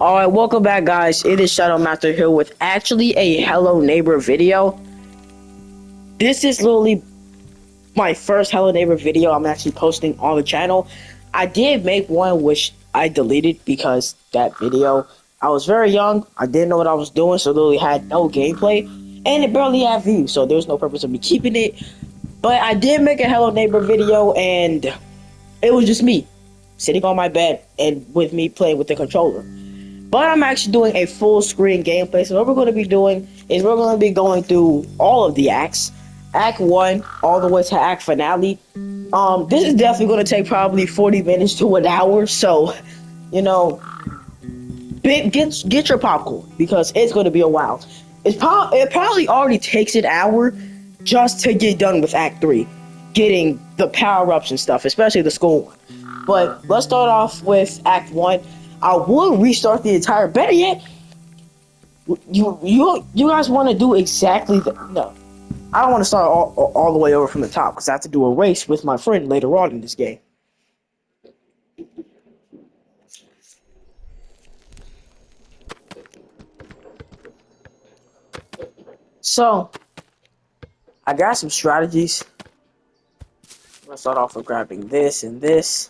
Alright, welcome back guys. It is Shadow Master here with actually a Hello Neighbor video. This is literally my first Hello Neighbor video I'm actually posting on the channel. I did make one which I deleted because that video, I was very young, I didn't know what I was doing, so literally had no gameplay, and it barely had views, so there's no purpose of me keeping it. But I did make a Hello Neighbor video, and it was just me, sitting on my bed, and with me playing with the controller. But I'm actually doing a full screen gameplay. So what we're going to be doing is we're going to be going through all of the acts. Act 1 all the way to act finale. This is definitely going to take probably 40 minutes to an hour. So, you know, get your popcorn because it's going to be a while. It probably already takes an hour just to get done with act 3. Getting the power-ups and stuff, especially the school one. But let's start off with act 1. I will restart the entire. Better yet, you guys want to do exactly the no. I don't want to start all the way over from the top because I have to do a race with my friend later on in this game. So I got some strategies. I'm gonna start off with grabbing this and this.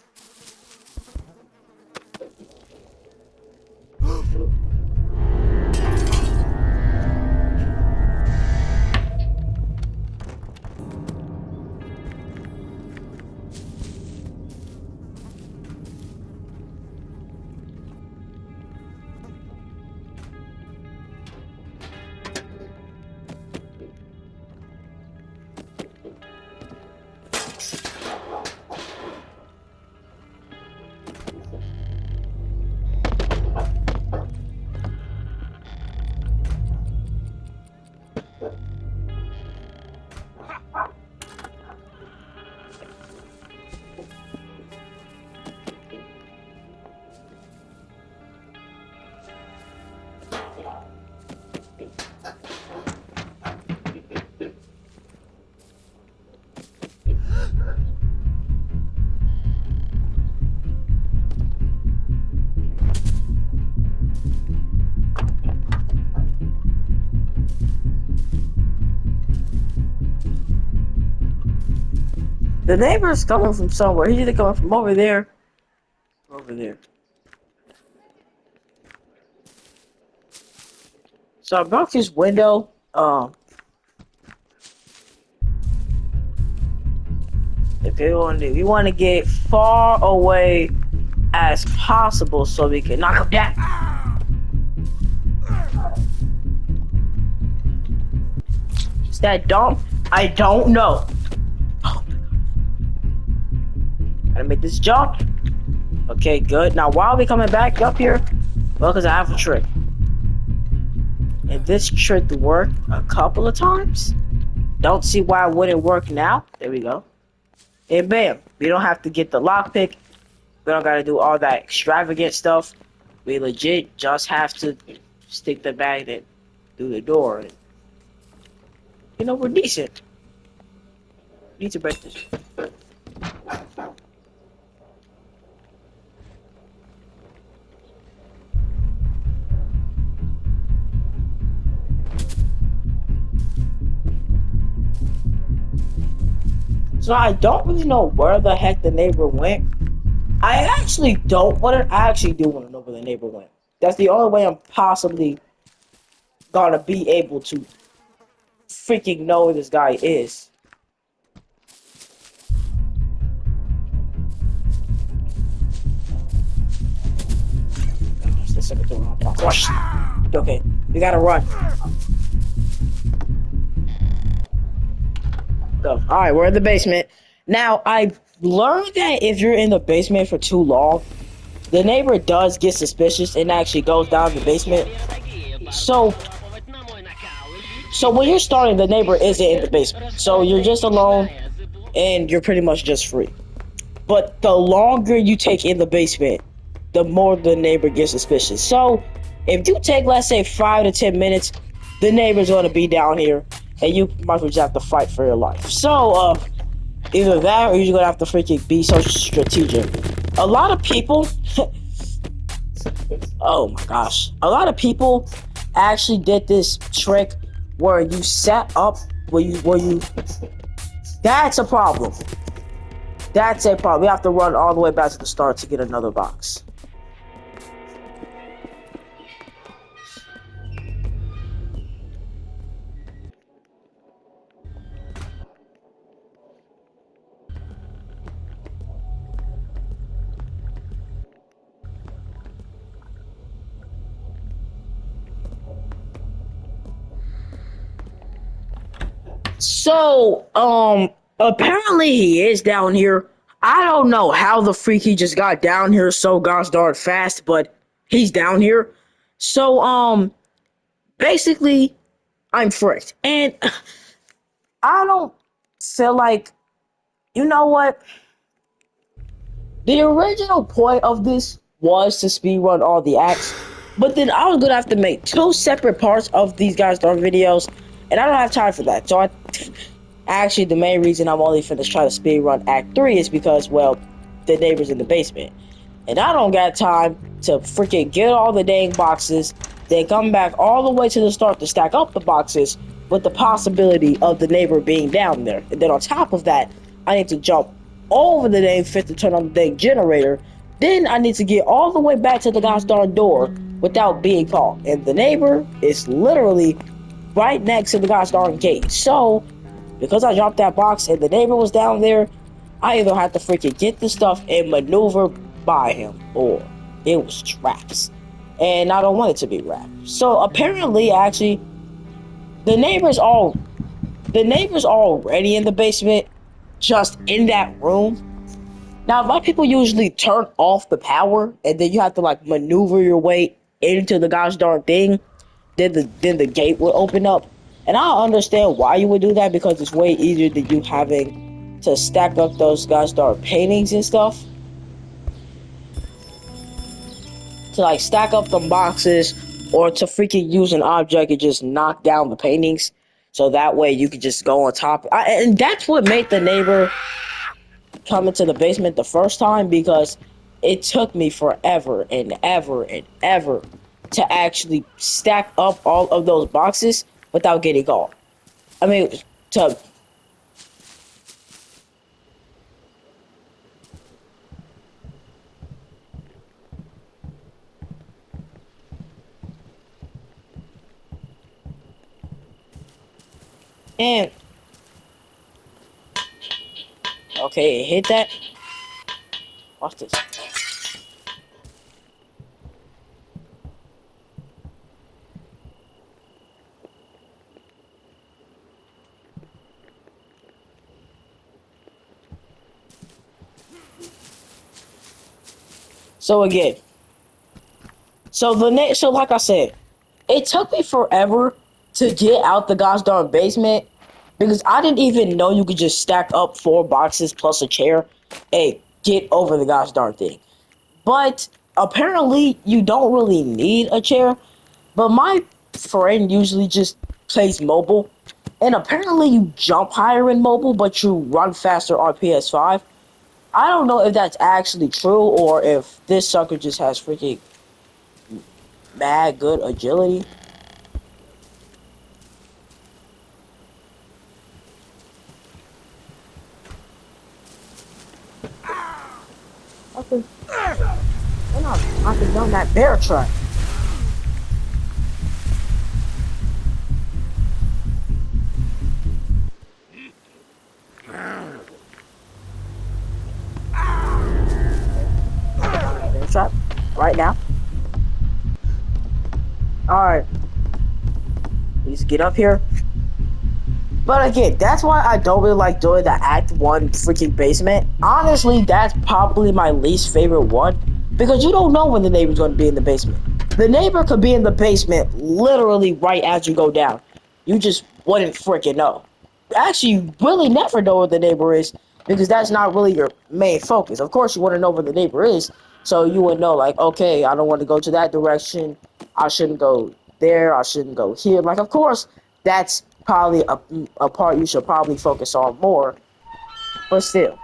The neighbor is coming from somewhere. He's either coming from over there, or over there. So I broke his window. If we want to get far away as possible so we can knock him down. Is that dumb? I don't know. Gotta make this jump. Okay, good. Now, why are we coming back up here? Well, because I have a trick. And this trick worked a couple of times. Don't see why it wouldn't work now. There we go. And bam. We don't have to get the lockpick. We don't gotta do all that extravagant stuff. We legit just have to stick the magnet through the door. And, you know, we're decent. Need to break this. So I don't really know where the heck the neighbor went. I actually do want to know where the neighbor went. That's the only way I'm possibly gonna be able to freaking know where this guy is. Okay, we gotta run. Alright, we're in the basement. Now, I learned that if you're in the basement for too long, the neighbor does get suspicious and actually goes down the basement. So when you're starting, the neighbor isn't in the basement. So you're just alone and you're pretty much just free. But the longer you take in the basement, the more the neighbor gets suspicious. So if you take, let's say, 5 to 10 minutes, the neighbor's going to be down here and you might as well just have to fight for your life. So either that or you're going to have to freaking be so strategic. A lot of people Oh my gosh. A lot of people actually did this trick where you set up where you that's a problem. That's a problem. You have to run all the way back to the start to get another box. So, apparently he is down here. I don't know how the freak he just got down here so gosh darn fast, but he's down here. So, basically, I'm fricked. And I don't feel like, you know what? The original point of this was to speedrun all the acts, but then I was gonna have to make two separate parts of these guys' darn videos, and I don't have time for that. So actually, the main reason I'm only finished trying to speedrun Act 3 is because, well, the neighbor's in the basement. And I don't got time to freaking get all the dang boxes, then come back all the way to the start to stack up the boxes with the possibility of the neighbor being down there. And then on top of that, I need to jump over the dang fifth to turn on the dang generator. Then I need to get all the way back to the gosh darn door without being caught. And the neighbor is literally right next to the gosh darn gate. So, because I dropped that box and the neighbor was down there, I either had to freaking get the stuff and maneuver by him, or it was traps. And I don't want it to be wrapped. So apparently, actually, the neighbors all the neighbors already in the basement, just in that room. Now, a lot of people usually turn off the power, and then you have to like maneuver your way into the gosh darn thing. Then the gate will open up. And I understand why you would do that, because it's way easier than you having to stack up those gosh darn paintings and stuff. To like stack up the boxes, or to freaking use an object and just knock down the paintings. So that way you could just go on top. And that's what made the neighbor come into the basement the first time, because it took me forever and ever and ever to actually stack up all of those boxes without getting caught. I mean, to and okay, hit that. Watch this. So again, so like I said, it took me forever to get out the gosh darn basement, because I didn't even know you could just stack up four boxes plus a chair and get over the gosh darn thing. But apparently, you don't really need a chair. But my friend usually just plays mobile, and apparently you jump higher in mobile, but you run faster on PS5. I don't know if that's actually true, or if this sucker just has freaking mad good agility. Okay, we're not knocking down that bear truck. Bear trap right now. All right, please get up here. But again, that's why I don't really like doing the Act 1 freaking basement. Honestly, that's probably my least favorite one, because you don't know when the neighbor's going to be in the basement. The neighbor could be in the basement literally right as you go down. You just wouldn't freaking know. Actually, you really never know where the neighbor is, because that's not really your main focus. Of course, you want to know where the neighbor is, so you would know, like, okay, I don't want to go to that direction. I shouldn't go there. I shouldn't go here. Like, of course, that's probably a part you should probably focus on more, but still.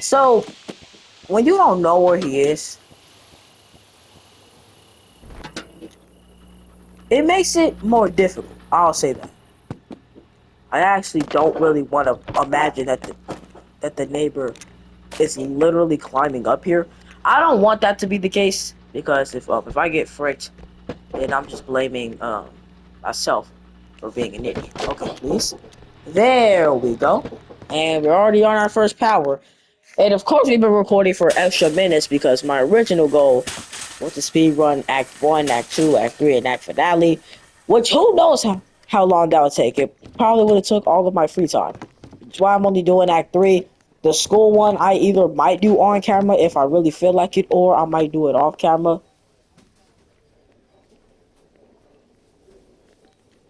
So when you don't know where he is, it makes it more difficult. I'll say that. I actually don't really want to imagine that the neighbor is literally climbing up here. I don't want that to be the case because if I get fricked, then I'm just blaming myself for being an idiot. Okay, please. There we go. And we're already on our first power. And of course, we've been recording for extra minutes because my original goal was to speedrun Act 1, Act 2, Act 3, and Act Finale. Which, who knows how long that would take. It probably would have took all of my free time. That's why I'm only doing Act 3. The school one, I either might do on camera if I really feel like it, or I might do it off camera.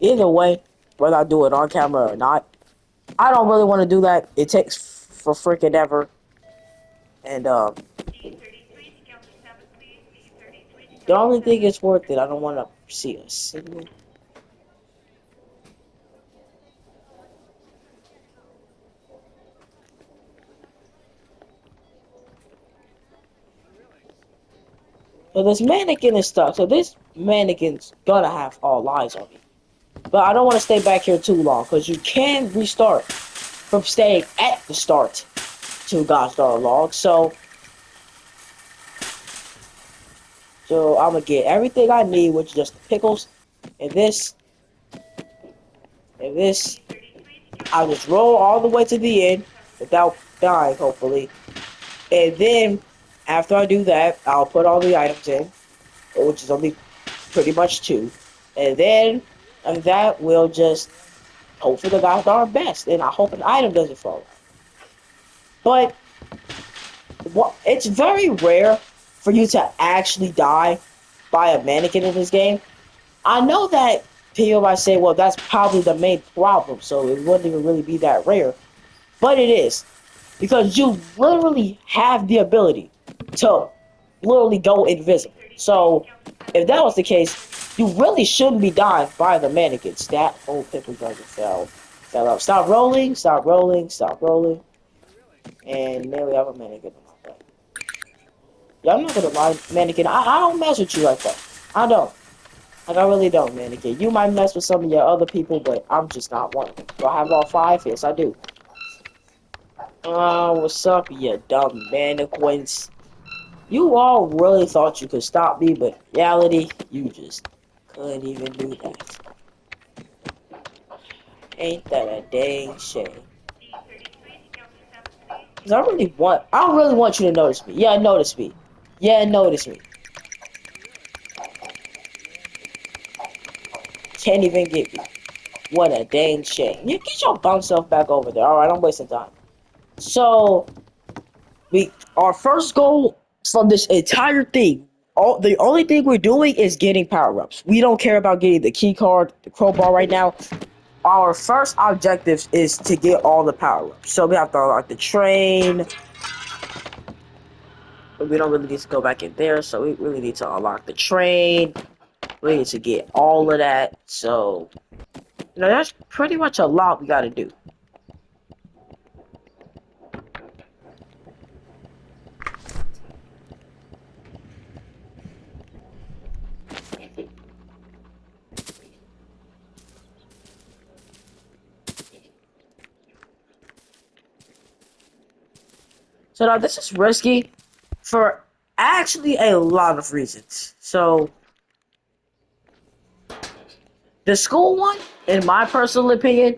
Either way, whether I do it on camera or not, I don't really want to do that. It takes for freaking ever. And the only thing is worth it. I don't want to see a signal. So this mannequin is stuck. So this mannequin's gonna have all eyes on me. But I don't want to stay back here too long because you can restart from staying at the start to God's Star Log. So I'm gonna get everything I need, which is just the pickles and this and this. I'll just roll all the way to the end without dying, hopefully. And then after I do that, I'll put all the items in, which is only pretty much two. And then that will just hope for the God's Star best, and I hope an item doesn't fall out. But it's very rare for you to actually die by a mannequin in this game. I know that people might say, well, that's probably the main problem, so it wouldn't even really be that rare. But it is. Because you literally have the ability to literally go invisible. So, if that was the case, you really shouldn't be dying by the mannequins. That old pickle dragon fell out. Stop rolling, stop rolling, stop rolling. And there we have a mannequin. Yeah, I'm not gonna lie, mannequin. I don't mess with you like that. I don't. Like, I really don't, mannequin. You might mess with some of your other people, but I'm just not one of them. Do I have all five? Yes, I do. What's up, you dumb mannequins? You all really thought you could stop me, but in reality, you just couldn't even do that. Ain't that a dang shame? Cause I don't really want you to notice me. Yeah, notice me. Yeah, notice me. Can't even get me. What a dang shame. You get your bum self back over there. Alright, I'm wasting time. So, our first goal from this entire thing, the only thing we're doing is getting power-ups. We don't care about getting the key card, the crowbar right now. Our first objective is to get all the power-ups. So we have to unlock the train. But we don't really need to go back in there, so we really need to unlock the train. We need to get all of that. So, that's pretty much a lot we gotta do. So now this is risky for actually a lot of reasons. So the school one, in my personal opinion,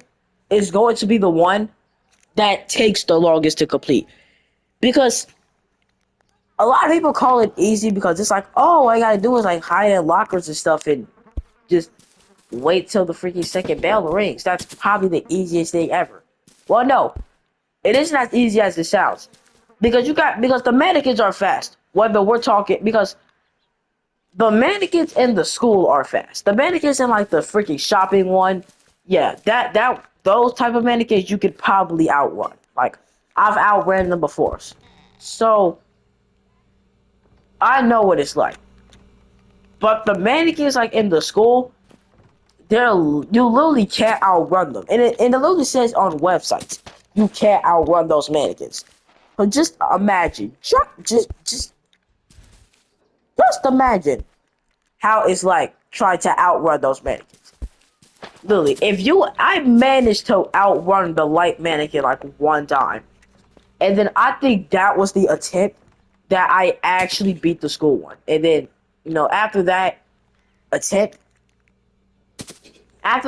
is going to be the one that takes the longest to complete. Because a lot of people call it easy because it's like, oh, all I gotta do is like hide in lockers and stuff and just wait till the freaking second bell rings. That's probably the easiest thing ever. Well, no, it isn't as easy as it sounds. Because the mannequins are fast. Whether we're talking because the mannequins in the school are fast. The mannequins in like the freaking shopping one, yeah, that those type of mannequins you could probably outrun. Like I've outran them before. So I know what it's like. But the mannequins like in the school, you literally can't outrun them. And it literally says on websites, you can't outrun those mannequins. But just imagine, just imagine how it's like trying to outrun those mannequins. Literally, I managed to outrun the light mannequin like one time, and then I think that was the attempt that I actually beat the school one. And then, after that attempt, I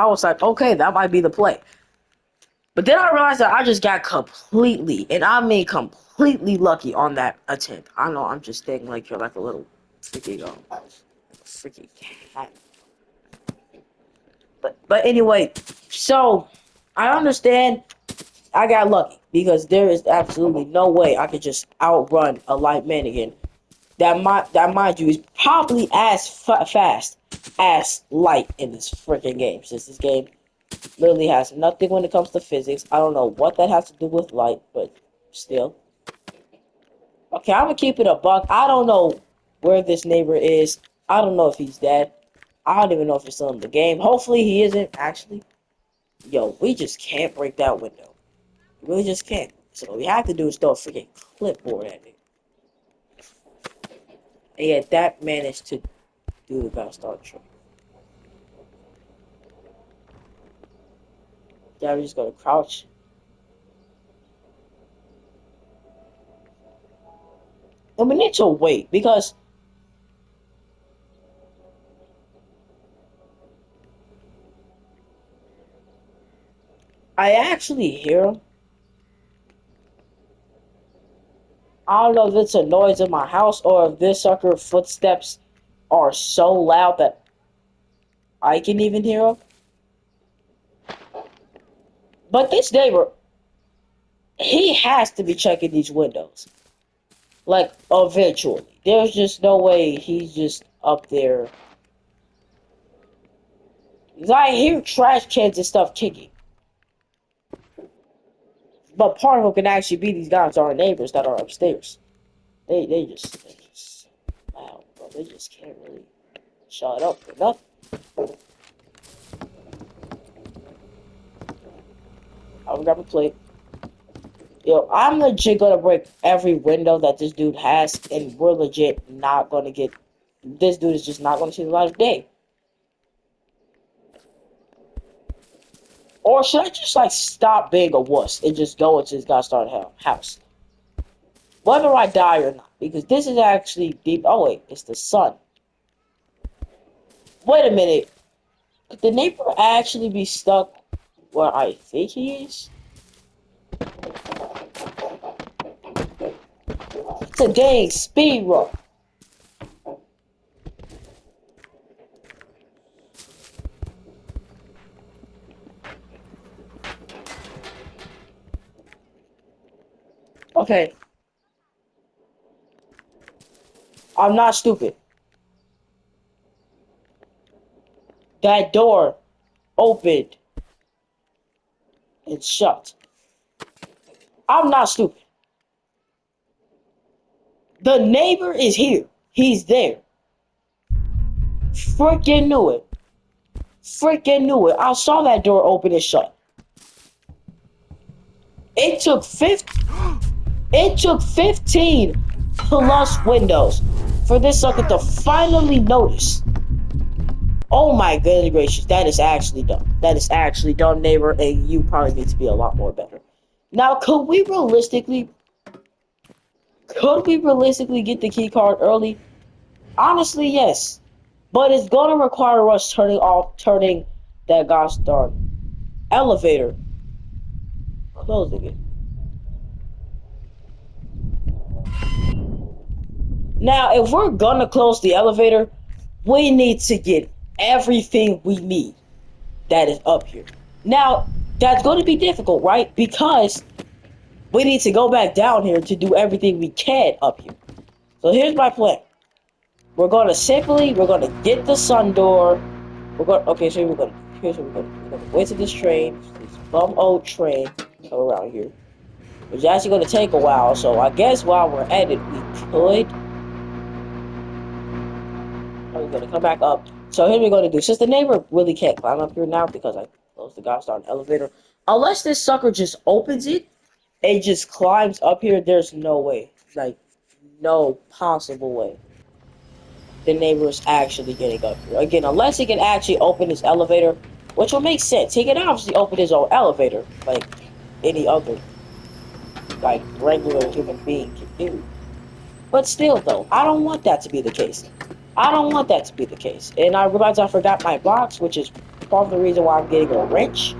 was like, okay, that might be the play. But then I realized that I just got completely, and I mean completely lucky on that attempt. I know I'm just thinking like you're like a little freaking cat. But anyway, so I understand I got lucky because there is absolutely no way I could just outrun a light mannequin that mind you is probably as fast as light in this freaking game. Since this game literally has nothing when it comes to physics. I don't know what that has to do with light, but still. Okay, I'm gonna keep it a buck. I don't know where this neighbor is. I don't know if he's dead. I don't even know if he's still in the game. Hopefully he isn't, actually. Yo, we just can't break that window. We really just can't. So what we have to do is throw a freaking clipboard at it. And yet that managed to do the best Star Trek. Yeah, we're just gonna crouch. And we need to wait because I actually hear him. I don't know if it's a noise in my house or if this sucker footsteps are so loud that I can even hear them. But this neighbor, he has to be checking these windows. Like, eventually. There's just no way he's just up there. 'Cause I hear trash cans and stuff kicking. But part of them can actually be these guys, our neighbors that are upstairs. They just loud, bro. They just can't really shut up for nothing. I'll grab a plate. Yo, I'm legit gonna break every window that this dude has, and we're legit not gonna get. This dude is just not gonna see the light of day. Or should I just like stop being a wuss and just go into this guy's started house? Whether I die or not, because this is actually deep. Oh wait, it's the sun. Wait a minute, could the neighbor actually be stuck where I think he is? It's a dang speed run. Okay, I'm not stupid. That door opened and shut. I'm not stupid. The neighbor is here. He's there. Freaking knew it. Freaking knew it. I saw that door open and shut. It took 15 plus windows for this sucker to finally notice. Oh my goodness gracious, that is actually dumb. That is actually dumb, neighbor, and you probably need to be a lot more better. Now, could we realistically get the key card early? Honestly, yes. But it's gonna require us turning that gosh darn elevator, closing it. Now, if we're gonna close the elevator, we need to get everything we need that is up here. Now, that's going to be difficult, right? Because we need to go back down here to do everything we can up here. So here's my plan. We're gonna get the sun door. Okay, so here's what we're gonna do. We're gonna wait till this train, this bum old train come around here. Which is actually gonna take a while, so I guess while we're at it, we could. We're gonna come back up. So here's what we're gonna do. Since the neighbor really can't climb up here now because I closed the gosh darn elevator, unless this sucker just opens it it just climbs up here, there's no way. Like, no possible way the neighbor is actually getting up here. Again, unless he can actually open his elevator, which will make sense. He can obviously open his own elevator, like any other, like, regular human being can do. But still, though, I don't want that to be the case. I don't want that to be the case. And I realized I forgot my box, which is part of the reason why I'm getting a wrench.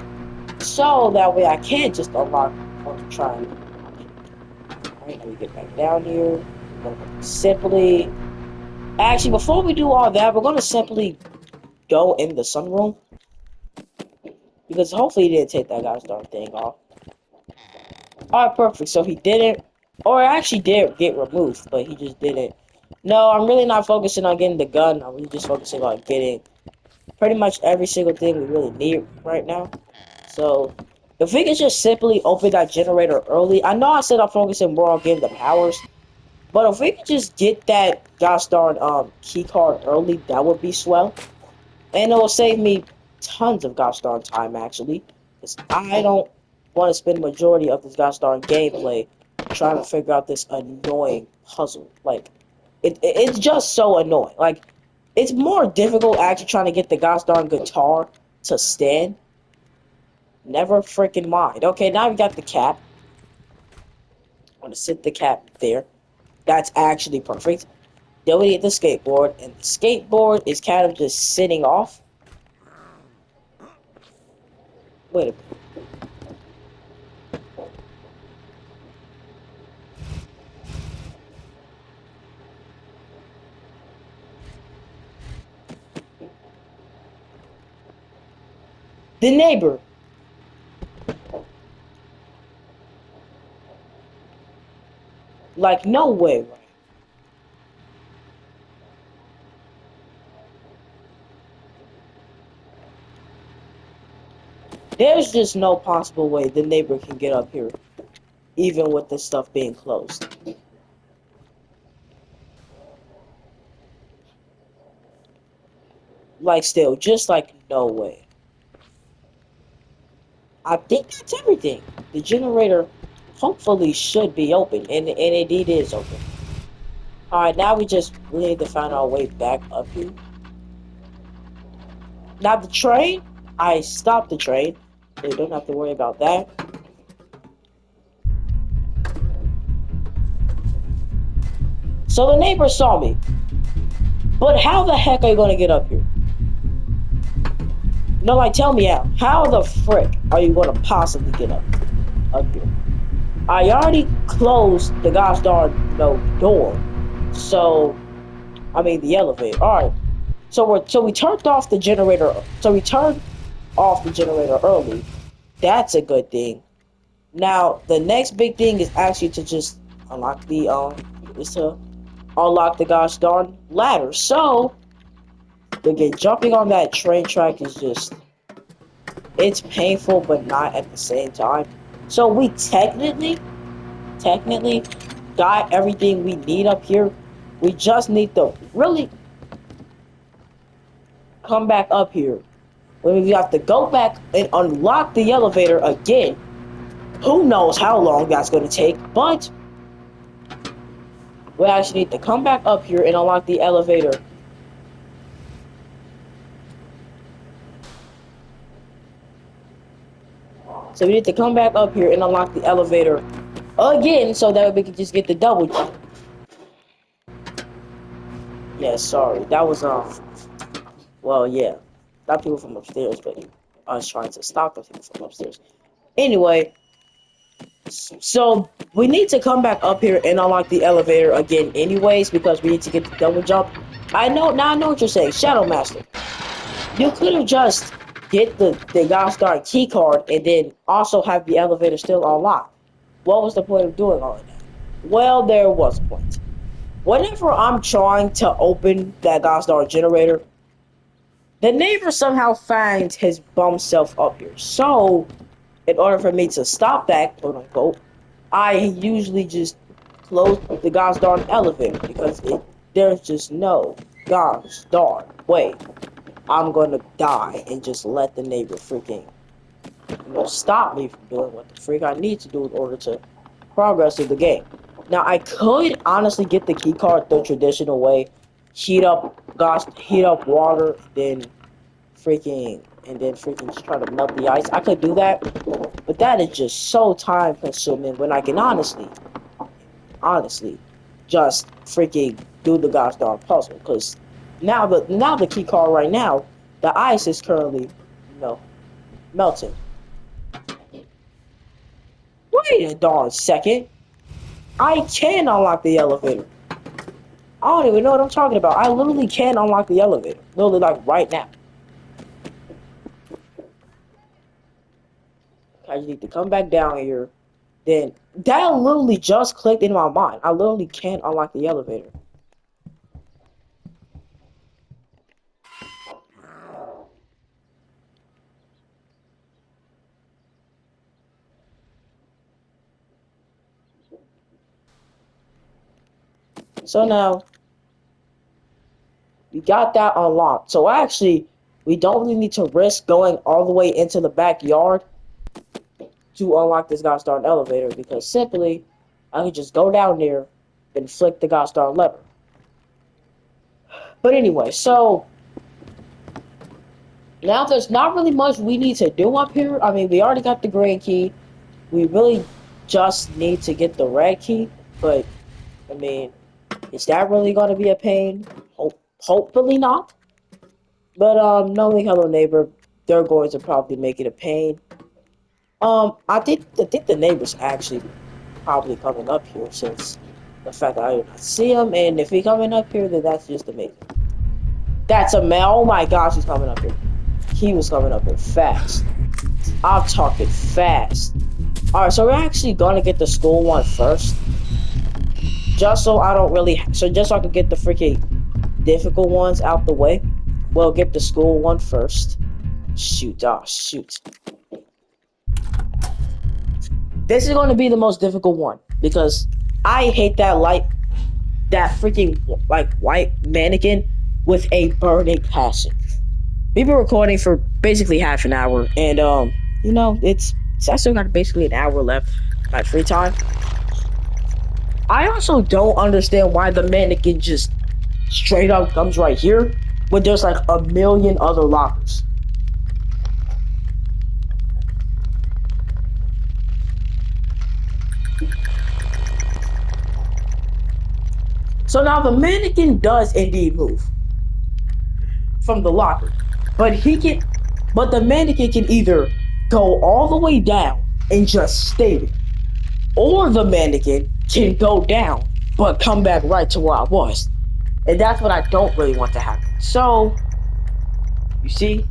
So that way I can just unlock or try. Alright, let me get back down here. We're gonna simply. Actually, before we do all that, we're gonna simply go in the sunroom. Because hopefully he didn't take that guy's darn thing off. Alright, perfect. So he didn't. Or actually did get removed, but he just didn't. No, I'm really not focusing on getting the gun. I'm really just focusing on getting pretty much every single thing we really need right now. So, if we could just simply open that generator early. I know I said I'm focusing more on getting the powers. But if we could just get that gosh darn key card early, that would be swell. And it will save me tons of gosh darn time, actually. Because I don't want to spend the majority of this gosh darn gameplay trying to figure out this annoying puzzle. Like, it's just so annoying. Like, it's more difficult actually trying to get the gosh darn guitar to stand. Never freaking mind. Okay, now we got the cap. I'm going to sit the cap there. That's actually perfect. Then we need the skateboard, and the skateboard is kind of just sitting off. Wait a minute. The neighbor. Like, no way, right? There's just no possible way the neighbor can get up here, even with this stuff being closed. Like, still, just like, no way. I think that's everything. The generator hopefully should be open, and indeed is open. Alright, now we need to find our way back up here. Now the train, I stopped the train, so you don't have to worry about that. So the neighbor saw me, but how the heck are you gonna get up here? No, like, tell me out. How the frick are you gonna possibly get up here? I already closed the gosh darn door, so I mean the elevator. All right, so we turned off the generator. So we turned off the generator early. That's a good thing. Now the next big thing is actually to just unlock the is to unlock the gosh darn ladder. So again, jumping on that train track is just it's painful, but not at the same time. So we technically got everything we need up here. We just need to really come back up here. When we have to go back and unlock the elevator again. Who knows how long that's going to take, but we actually need to come back up here and unlock the elevator. So we need to come back up here and unlock the elevator again so that we can just get the double jump. Yeah, sorry. That was, well, yeah. Not people from upstairs, but I was trying to stop the people from upstairs. Anyway, so we need to come back up here and unlock the elevator again anyways because we need to get the double jump. I know, now I know what you're saying. Shadow Master. You could have just get the gosh darn key card and then also have the elevator still unlocked. What was the point of doing all of that? Well, there was a point. Whenever I'm trying to open that gosh darn generator, the neighbor somehow finds his bum self up here. So, in order for me to stop that, quote unquote, I usually just close the gosh darn elevator because there's just no gosh darn way I'm gonna die and just let the neighbor freaking stop me from doing what the freak I need to do in order to progress of the game. Now I could honestly get the key card the traditional way, heat up water, freaking just try to melt the ice. I could do that, but that is just so time consuming when I can honestly, just freaking do the gosh darn puzzle. Because now the key card right now, the ice is currently, melting. Wait a darn second. I can unlock the elevator. I don't even know what I'm talking about. I literally can unlock the elevator. Literally, like, right now. I just need to come back down here. Then, that literally just clicked in my mind. I literally can unlock the elevator. So now, we got that unlocked. So actually, we don't really need to risk going all the way into the backyard to unlock this gosh darn elevator, because simply, I can just go down there and flick the gosh darn lever. But anyway, so now there's not really much we need to do up here. I mean, we already got the green key. We really just need to get the red key. But, I mean, is that really going to be a pain? Hopefully not. But, knowing Hello Neighbor, they're going to probably make it a pain. I think the neighbor's actually probably coming up here, since the fact that I do not see him, and if he's coming up here, then that's just amazing. That's a man. Oh my gosh, he's coming up here. He was coming up here fast. I'm talking fast. Alright, so we're actually gonna get the school one first. Just so just so I can get the freaking difficult ones out the way. We'll get the school one first. Shoot. This is going to be the most difficult one, because I hate that freaking, like, white mannequin with a burning passion. We've been recording for basically half an hour, and, I still got basically an hour left, like, free time. I also don't understand why the mannequin just straight up comes right here, when there's, like, a million other lockers. So now the mannequin does indeed move from the locker, but the mannequin can either go all the way down and just stay there, or the mannequin can go down but come back right to where I was, and that's what I don't really want to happen. So you see,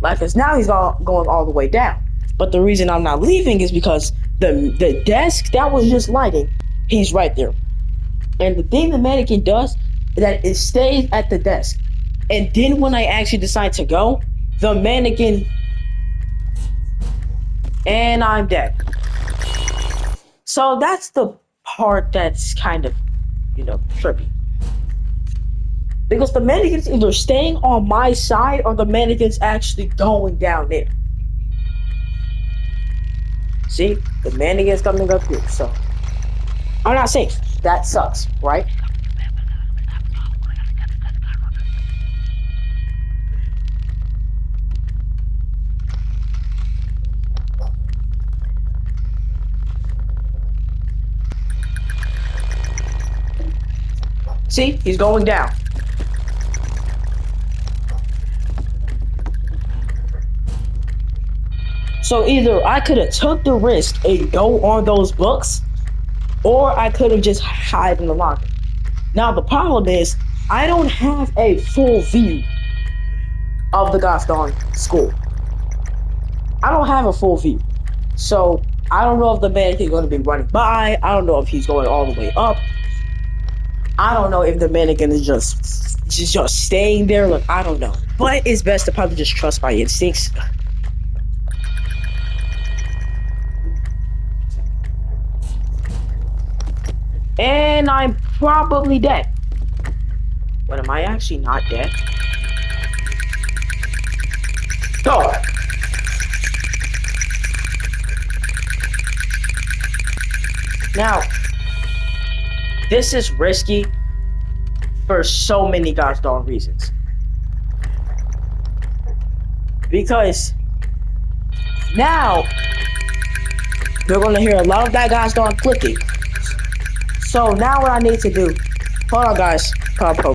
like, cause now he's going all the way down, but the reason I'm not leaving is because the desk that was just lighting, he's right there. And the thing the mannequin does is that it stays at the desk. And then when I actually decide to go, the mannequin... And I'm dead. So that's the part that's kind of, trippy. Because the mannequin's either staying on my side or the mannequin's actually going down there. See? The mannequin's coming up here, so... I'm not safe. That sucks, right? See? He's going down. So either I could have took the risk and go on those books, or I could have just hide in the locker. Now the problem is, I don't have a full view of the gosh darn school. I don't have a full view. So I don't know if the mannequin is going to be running by. I don't know if he's going all the way up. I don't know if the mannequin is just staying there. Like, I don't know. But it's best to probably just trust my instincts. And I'm probably dead. But am I actually not dead? Go! Now, this is risky for so many gosh darn reasons. Because now you're gonna hear a lot of that gosh darn clicking. So now what I need to do, hold on guys, pause.